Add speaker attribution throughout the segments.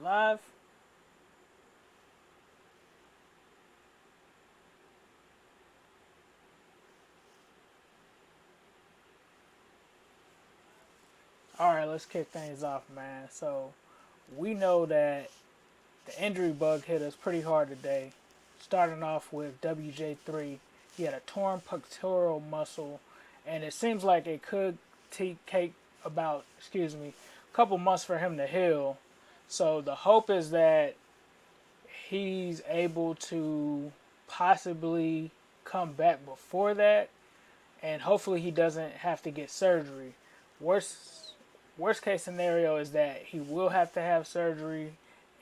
Speaker 1: Live. All right, let's kick things off, man. So we know that the injury bug hit us pretty hard today. Starting off with WJ3, he had a torn pectoral muscle, and it seems like it could take about, a couple months for him to heal. So the hope is that he's able to possibly come back before that, and hopefully he doesn't have to get surgery. Worst worst case scenario is that he will have to have surgery,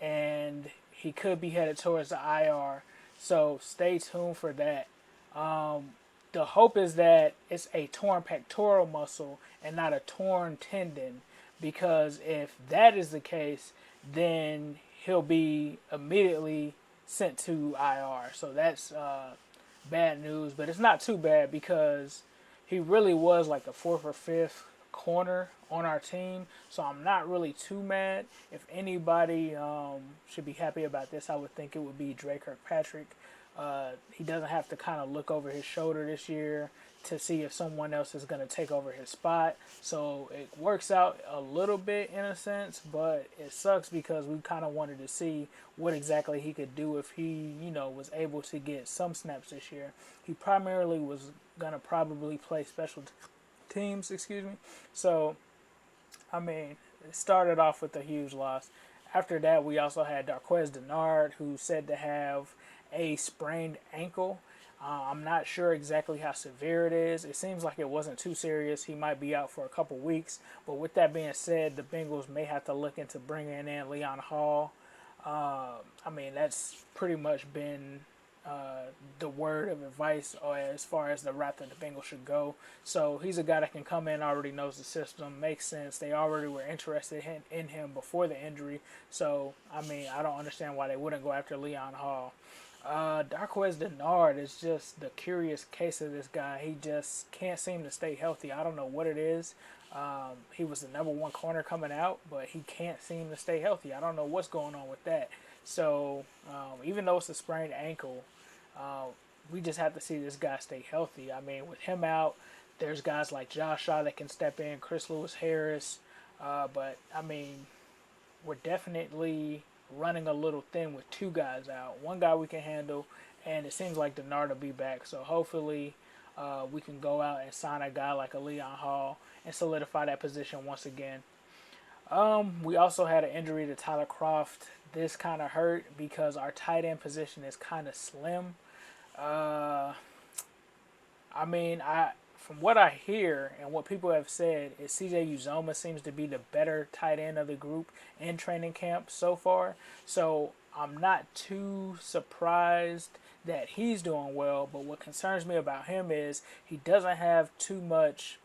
Speaker 1: and he could be headed towards the IR. So stay tuned for that. The hope is that it's a torn pectoral muscle and not a torn tendon, because if that is the case, then he'll be immediately sent to IR. So that's bad news, but it's not too bad because he really was like the fourth or fifth corner on our team. So I'm not really too mad. If anybody should be happy about this, I would think it would be Drake Kirkpatrick. He doesn't have to kind of look over his shoulder this year to see if someone else is going to take over his spot. So it works out a little bit in a sense, but it sucks because we kind of wanted to see what exactly he could do if he, was able to get some snaps this year. He primarily was going to probably play special teams, So, it started off with a huge loss. After that, we also had Darquez Denard, who's said to have a sprained ankle. I'm not sure exactly how severe it is. It seems like it wasn't too serious. He might be out for a couple weeks. But with that being said, the Bengals may have to look into bringing in Leon Hall. That's pretty much been the word of advice as far as the route that the Bengals should go. So he's a guy that can come in, already knows the system, makes sense. They already were interested in him before the injury. So, I don't understand why they wouldn't go after Leon Hall. Darquez Denard is just the curious case of this guy. He just can't seem to stay healthy. I don't know what it is. He was the number one corner coming out, but he can't seem to stay healthy. I don't know what's going on with that. So even though it's a sprained ankle, we just have to see this guy stay healthy. With him out, there's guys like Josh Shaw that can step in, Chris Lewis Harris. We're definitely running a little thin with two guys out. One guy we can handle, and it seems like Denard will be back. So hopefully we can go out and sign a guy like a Leon Hall and solidify that position once again. We also had an injury to Tyler Kroft. This kind of hurt because our tight end position is kind of slim. Uh, from what I hear and what people have said, is CJ Uzoma seems to be the better tight end of the group in training camp so far. So I'm not too surprised that he's doing well. But what concerns me about him is he doesn't have too much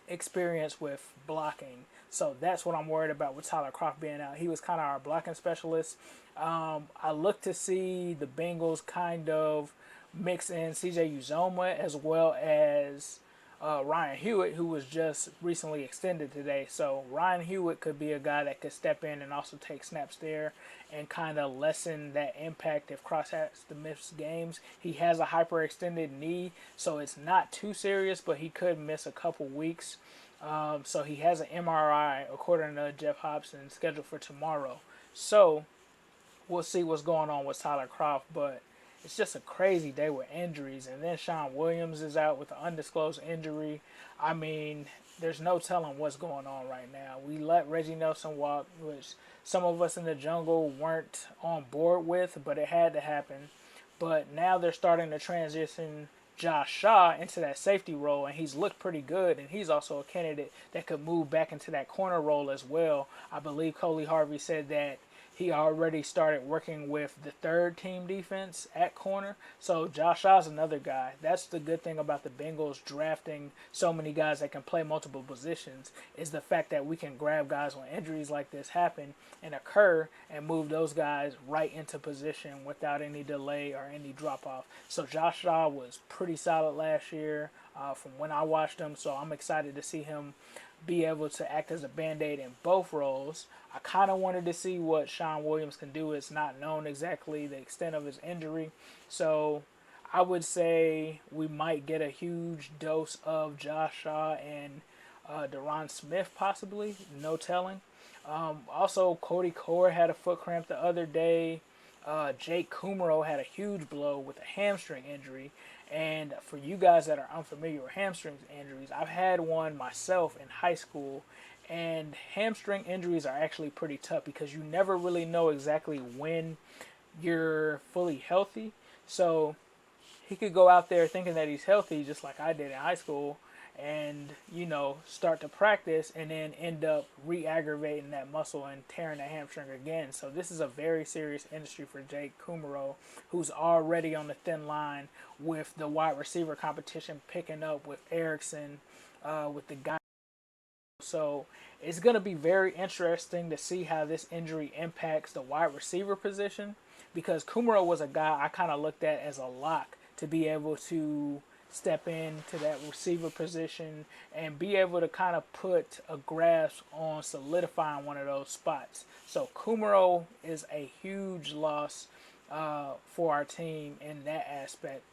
Speaker 1: experience with blocking. So that's what I'm worried about with Tyler Kroft being out. He was kind of our blocking specialist. I look to see the Bengals kind of mix in CJ Uzoma as well as Ryan Hewitt, who was just recently extended today. So Ryan Hewitt could be a guy that could step in and also take snaps there and kind of lessen that impact if Cross has to miss games. He has a hyperextended knee, so it's not too serious, but he could miss a couple weeks. So he has an MRI, according to Jeff Hobson, scheduled for tomorrow. So we'll see what's going on with Tyler Kroft, but it's just a crazy day with injuries. And then Sean Williams is out with an undisclosed injury. There's no telling what's going on right now. We let Reggie Nelson walk, which some of us in the jungle weren't on board with, but it had to happen. But now they're starting to transition Josh Shaw into that safety role, and he's looked pretty good, and he's also a candidate that could move back into that corner role as well. I believe Coley Harvey said that he already started working with the third team defense at corner. So Josh Shaw's another guy. That's the good thing about the Bengals drafting so many guys that can play multiple positions, is the fact that we can grab guys when injuries like this happen and occur and move those guys right into position without any delay or any drop off. So Josh Shaw was pretty solid last year. from when I watched him. So I'm excited to see him be able to act as a band-aid in both roles. I kind of wanted to see what Sean Williams can do. It's not known exactly the extent of his injury. So I would say we might get a huge dose of Josh Shaw and Deron Smith, possibly. No telling. Also, Cody Core had a foot cramp the other day. Jake Kumerow had a huge blow with a hamstring injury. And for you guys that are unfamiliar with hamstring injuries, I've had one myself in high school. And hamstring injuries are actually pretty tough because you never really know exactly when you're fully healthy. So he could go out there thinking that he's healthy, just like I did in high school, and start to practice and then end up re-aggravating that muscle and tearing the hamstring again. So this is a very serious industry for Jake Kumerow, who's already on the thin line with the wide receiver competition picking up with Erickson, with the guy. So it's going to be very interesting to see how this injury impacts the wide receiver position, because Kumerow was a guy I kind of looked at as a lock to be able to step into that receiver position and be able to kind of put a grasp on solidifying one of those spots. So Kumerow is a huge loss for our team in that aspect.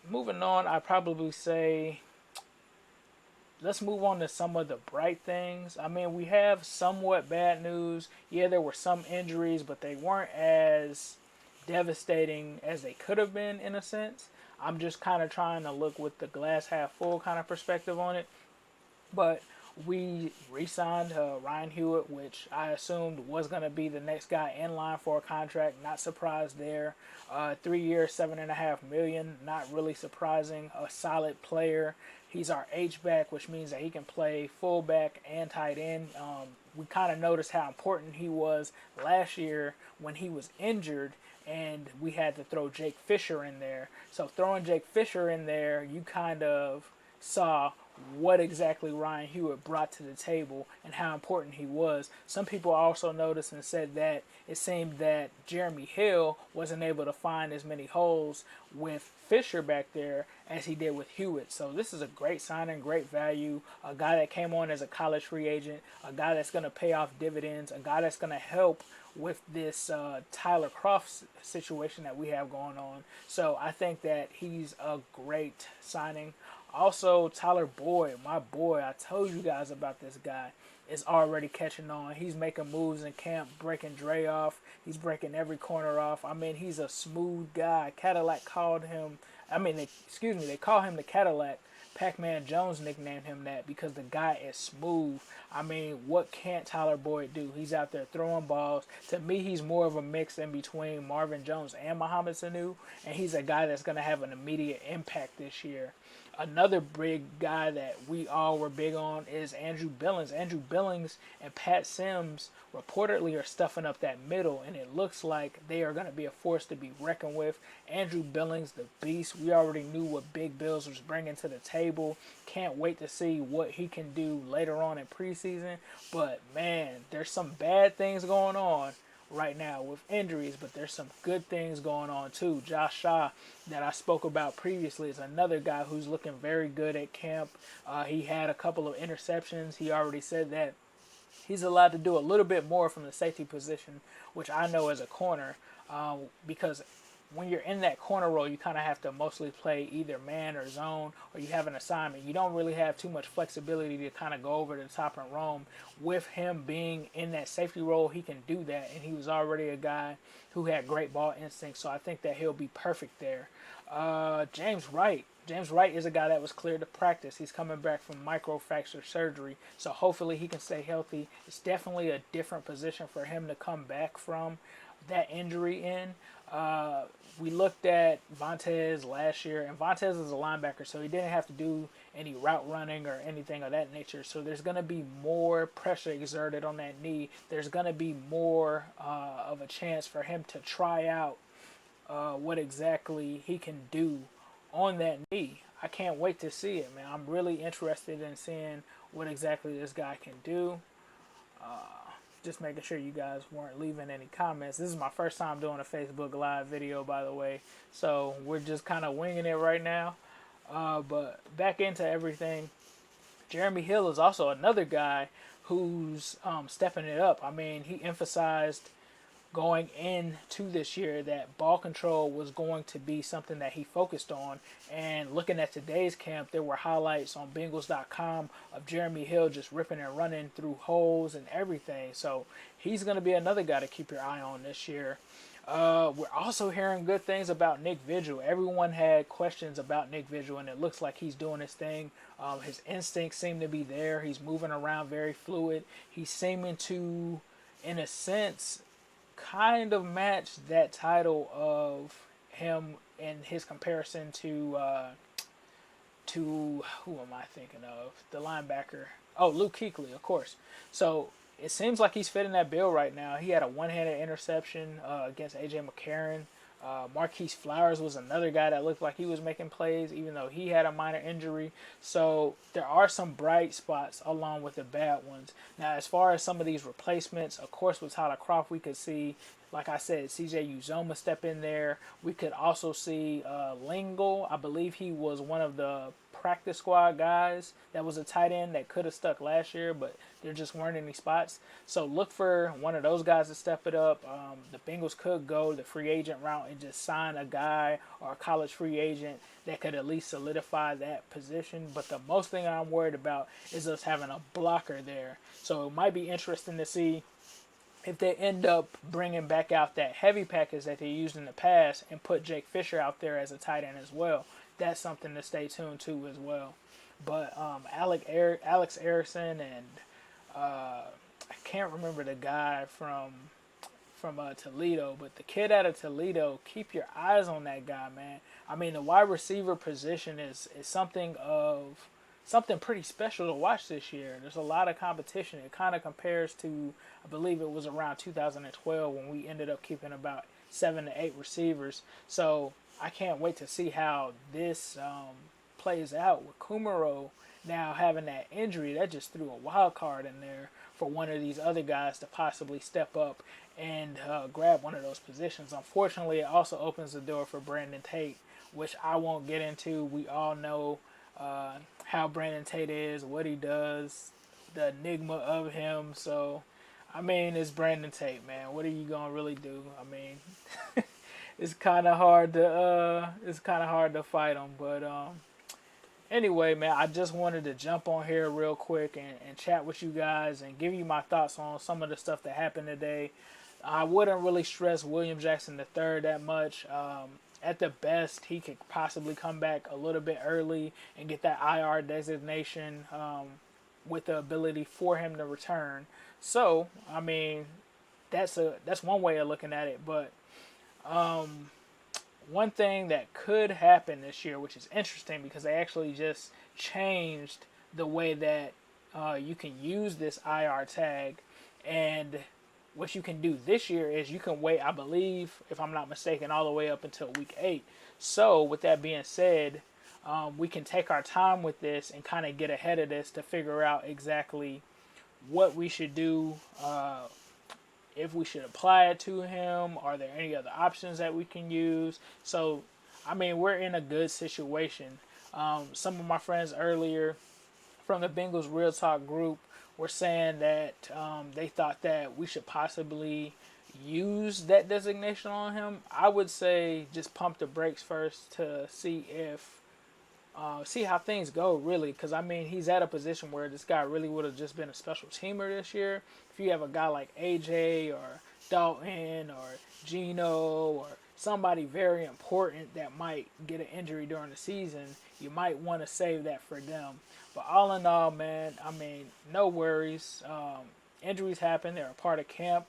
Speaker 1: Moving on, I'd probably say let's move on to some of the bright things. I mean, we have somewhat bad news. Yeah, there were some injuries, but they weren't as devastating as they could have been in a sense. I'm just kind of trying to look with the glass half full kind of perspective on it. But we re-signed Ryan Hewitt, which I assumed was going to be the next guy in line for a contract. Not surprised there. 3 years, $7.5 million. Not really surprising. A solid player. He's our H-back, which means that he can play fullback and tight end. We kind of noticed how important he was last year when he was injured, and we had to throw Jake Fisher in there. So throwing Jake Fisher in there, you kind of saw what exactly Ryan Hewitt brought to the table and how important he was. Some people also noticed and said that it seemed that Jeremy Hill wasn't able to find as many holes with Fisher back there as he did with Hewitt. So this is a great signing, great value, a guy that came on as a college free agent, a guy that's going to pay off dividends, a guy that's going to help with this Tyler Kroft situation that we have going on. So I think that he's a great signing. Also, Tyler Boyd, my boy, I told you guys about this guy, is already catching on. He's making moves in camp, breaking Dre off. He's breaking every corner off. I mean, he's a smooth guy. Cadillac called him, they call him the Cadillac. Pac-Man Jones nicknamed him that because the guy is smooth. I mean, what can't Tyler Boyd do? He's out there throwing balls. To me, he's more of a mix in between Marvin Jones and Mohamed Sanu, and he's a guy that's going to have an immediate impact this year. Another big guy that we all were big on is Andrew Billings. Andrew Billings and Pat Sims reportedly are stuffing up that middle, and it looks like they are going to be a force to be reckoned with. Andrew Billings, the beast. We already knew what Big Bills was bringing to the table. Can't wait to see what he can do later on in preseason. But, man, there's some bad things going on right now with injuries, but there's some good things going on too. Josh Shaw, that I spoke about previously, is another guy who's looking very good at camp. He had a couple of interceptions. He already said that he's allowed to do a little bit more from the safety position, which I know as a corner, because when you're in that corner role, you kind of have to mostly play either man or zone, or you have an assignment. You don't really have too much flexibility to kind of go over the top and roam. With him being in that safety role, he can do that, and he was already a guy who had great ball instinct, so I think that he'll be perfect there. James Wright. James Wright is a guy that was cleared to practice. He's coming back from microfracture surgery, so hopefully he can stay healthy. It's definitely a different position for him to come back from that injury in. We looked at Vontez last year, and Vontez is a linebacker, so he didn't have to do any route running or anything of that nature. So there's going to be more pressure exerted on that knee. There's going to be more of a chance for him to try out what exactly he can do on that knee. I can't wait to see it, man. I'm really interested in seeing what exactly this guy can do. Just making sure you guys weren't leaving any comments. This is my first time doing a Facebook Live video, by the way, so we're just kind of winging it right now. But back into everything, Jeremy Hill is also another guy who's stepping it up. I mean, he emphasized going into this year that ball control was going to be something that he focused on. And looking at today's camp, there were highlights on Bengals.com of Jeremy Hill just ripping and running through holes and everything. So he's going to be another guy to keep your eye on this year. We're also hearing good things about Nick Vigil. Everyone had questions about Nick Vigil, and it looks like he's doing his thing. His instincts seem to be there. He's moving around very fluid. He's seeming to, in a sense, kind of match that title of him in his comparison to who am I thinking of? The linebacker. Oh, Luke Kuechly, of course. So it seems like he's fitting that bill right now. He had a one-handed interception against AJ McCarron. Marquise Flowers was another guy that looked like he was making plays, even though he had a minor injury. So there are some bright spots along with the bad ones. Now, as far as some of these replacements, of course, with Tyler Kroft, we could see, like I said, CJ Uzoma step in there. We could also see Lingle. I believe he was one of the practice squad guys that was a tight end that could have stuck last year, but there just weren't any spots. So look for one of those guys to step it up. The Bengals could go the free agent route and just sign a guy or a college free agent that could at least solidify that position. But the most thing I'm worried about is us having a blocker there. So it might be interesting to see if they end up bringing back out that heavy package that they used in the past and put Jake Fisher out there as a tight end as well. That's something to stay tuned to as well. But Alex Erickson and I can't remember the guy from Toledo, but the kid out of Toledo, keep your eyes on that guy, man. I mean, the wide receiver position is something pretty special to watch this year. There's a lot of competition. It kind of compares to, I believe it was around 2012 when we ended up keeping about 7 to 8 receivers. So I can't wait to see how this plays out with Kumerow now having that injury. That just threw a wild card in there for one of these other guys to possibly step up and grab one of those positions. Unfortunately, it also opens the door for Brandon Tate, which I won't get into. We all know how Brandon Tate is, what he does, the enigma of him. So, I mean, it's Brandon Tate, man. What are you gonna really do? I mean, it's kind of hard to fight him. But anyway, man, I just wanted to jump on here real quick and chat with you guys and give you my thoughts on some of the stuff that happened today. I wouldn't really stress William Jackson III that much. At the best, he could possibly come back a little bit early and get that IR designation with the ability for him to return. So, I mean, that's one way of looking at it. But one thing that could happen this year, which is interesting because they actually just changed the way that you can use this IR tag, and what you can do this year is you can wait, I believe, if I'm not mistaken, all the way up until week 8. So with that being said, we can take our time with this and kind of get ahead of this to figure out exactly what we should do, if we should apply it to him. Are there any other options that we can use? So, I mean, we're in a good situation. Some of my friends earlier from the Bengals Real Talk group were saying that they thought that we should possibly use that designation on him. I would say just pump the brakes first to see how things go, really, because I mean he's at a position where this guy really would have just been a special teamer this year. If you have a guy like AJ or Dalton or Gino or somebody very important that might get an injury during the season, you might want to save that for them. But all in all, man, I mean, no worries. Injuries happen. They're a part of camp.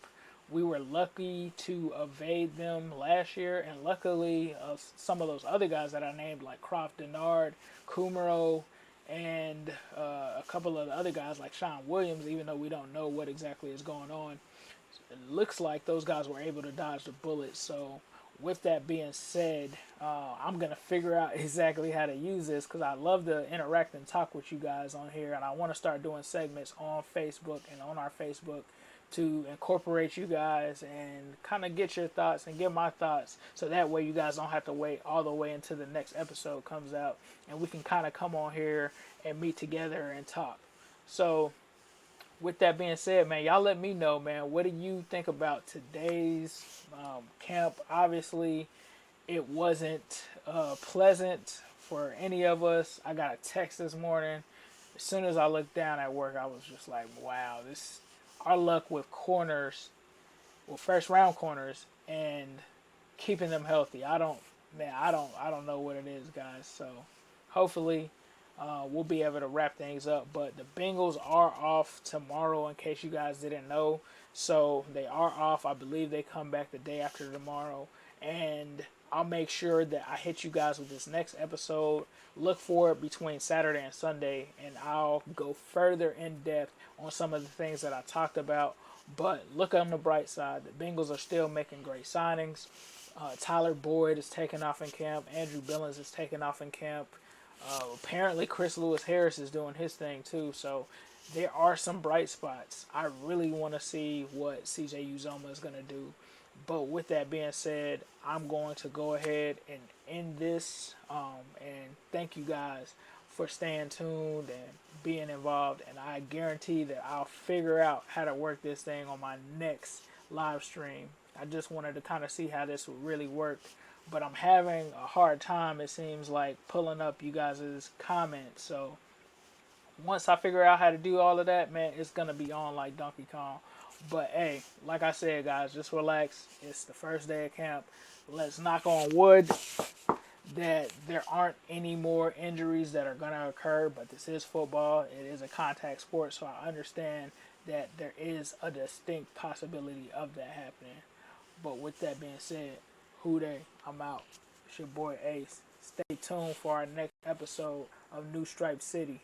Speaker 1: We were lucky to evade them last year, and luckily some of those other guys that I named, like Kroft, Denard, Kumerow, and a couple of the other guys like Sean Williams, even though we don't know what exactly is going on, it looks like those guys were able to dodge the bullet. So with that being said, I'm going to figure out exactly how to use this because I love to interact and talk with you guys on here, and I want to start doing segments on Facebook and on our Facebook to incorporate you guys and kind of get your thoughts and get my thoughts, so that way you guys don't have to wait all the way until the next episode comes out, and we can kind of come on here and meet together and talk. So with that being said, man, y'all let me know, man, what do you think about today's camp? Obviously, it wasn't pleasant for any of us. I got a text this morning. As soon as I looked down at work, I was just like, wow, this our luck with corners, well, first round corners, and keeping them healthy. I don't know what it is, guys. So hopefully, we'll be able to wrap things up. But the Bengals are off tomorrow, in case you guys didn't know. So they are off. I believe they come back the day after tomorrow, and I'll make sure that I hit you guys with this next episode. Look for it between Saturday and Sunday, and I'll go further in depth on some of the things that I talked about. But look on the bright side. The Bengals are still making great signings. Tyler Boyd is taking off in camp. Andrew Billings is taking off in camp. Apparently, Chris Lewis Harris is doing his thing too. So there are some bright spots. I really want to see what CJ Uzoma is going to do. But with that being said, I'm going to go ahead and end this. And thank you guys for staying tuned and being involved. And I guarantee that I'll figure out how to work this thing on my next live stream. I just wanted to kind of see how this would really work. But I'm having a hard time, it seems like, pulling up you guys' comments. So once I figure out how to do all of that, man, it's going to be on like Donkey Kong. But hey, like I said, guys, just relax. It's the first day of camp. Let's knock on wood that there aren't any more injuries that are going to occur. But this is football. It is a contact sport, so I understand that there is a distinct possibility of that happening. But with that being said, who dey? I'm out. It's your boy Ace. Stay tuned for our next episode of New Stripe City.